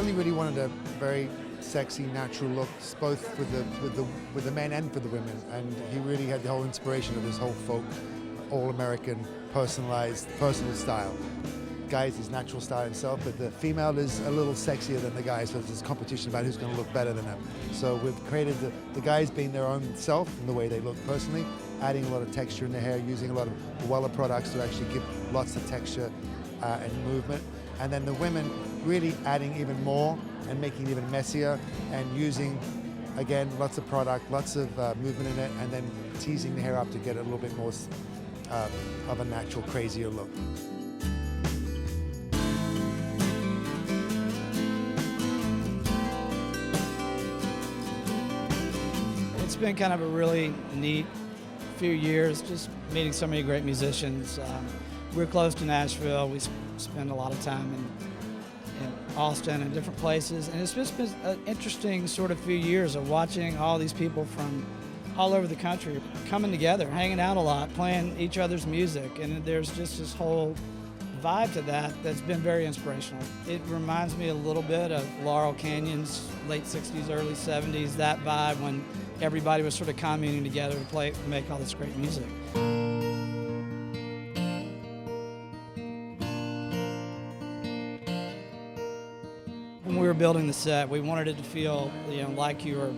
only really wanted a very sexy, natural look, both with the men and for the women. And he really had the whole inspiration of this whole folk, all-American, personalized, personal style. Guys is natural style himself, but the female is a little sexier than the guy, so there's competition about who's going to look better than them. So we've created the guys being their own self in the way they look personally, adding a lot of texture in the hair, using a lot of Weller products to actually give lots of texture and movement. And then the women really adding even more and making it even messier and using, again, lots of product, lots of movement in it, and then teasing the hair up to get a little bit more of a natural, crazier look. It's been kind of a really neat few years, just meeting so many great musicians. We're close to Nashville. We spend a lot of time in Austin and different places, and it's just been an interesting sort of few years of watching all these people from all over the country coming together, hanging out a lot, playing each other's music, and there's just this whole vibe to that that's been very inspirational. It reminds me a little bit of Laurel Canyon's late 60s, early 70s, that vibe when everybody was sort of communing together to make all this great music. When we were building the set, we wanted it to feel, like you were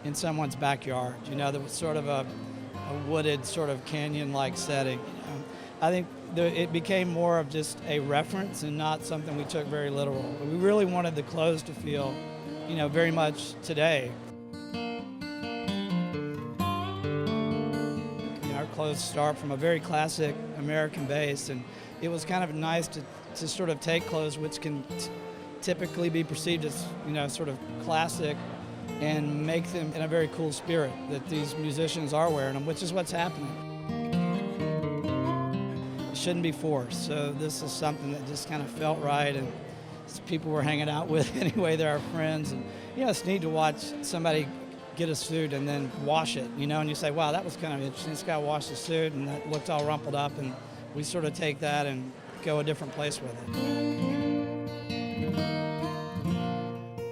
in someone's backyard. There was sort of a wooded, sort of canyon-like setting. I think it became more of just a reference and not something we took very literal. We really wanted the clothes to feel, very much today. Our clothes start from a very classic American base, and it was kind of nice to sort of take clothes which can typically be perceived as, sort of classic, and make them in a very cool spirit that these musicians are wearing them, which is what's happening. It shouldn't be forced, so this is something that just kind of felt right, and people we're hanging out with anyway, they're our friends, and it's neat to watch somebody get a suit and then wash it, and you say, wow, that was kind of interesting. This guy washed the suit and that looked all rumpled up, and we sort of take that and go a different place with it.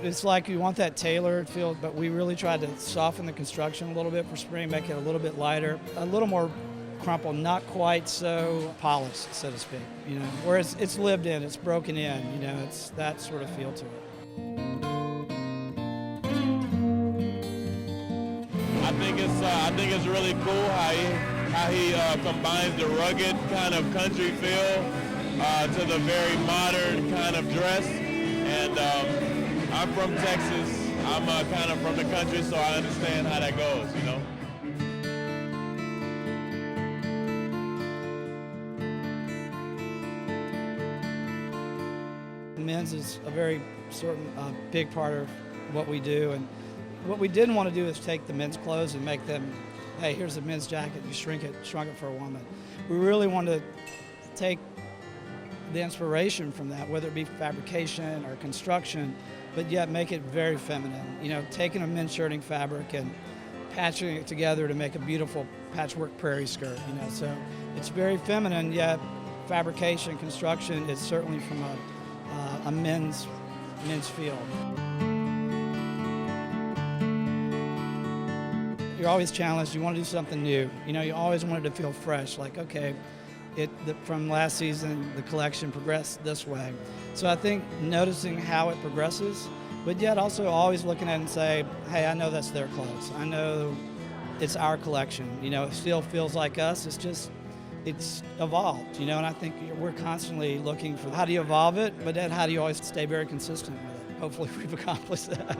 It's like you want that tailored feel, but we really tried to soften the construction a little bit for spring, make it a little bit lighter, a little more crumpled, not quite so polished, so to speak, where it's lived in, it's broken in, it's that sort of feel to it. I think it's really cool how he combines the rugged kind of country feel to the very modern kind of dress. And I'm from Texas. I'm kind of from the country, so I understand how that goes, Men's is a very big part of what we do, and what we didn't want to do is take the men's clothes and make them, hey, here's a men's jacket, you shrunk it for a woman. We really wanted to take the inspiration from that, whether it be fabrication or construction, but yet make it very feminine. Taking a men's shirting fabric and patching it together to make a beautiful patchwork prairie skirt. So it's very feminine, yet fabrication, construction is certainly from a men's field. You're always challenged. You want to do something new. You always want it to feel fresh. Like, okay, from last season, the collection progressed this way. So I think noticing how it progresses, but yet also always looking at it and say, hey, I know that's their clothes. I know it's our collection. It still feels like us. It's evolved, and I think we're constantly looking for how do you evolve it, but then how do you always stay very consistent with it. Hopefully we've accomplished that.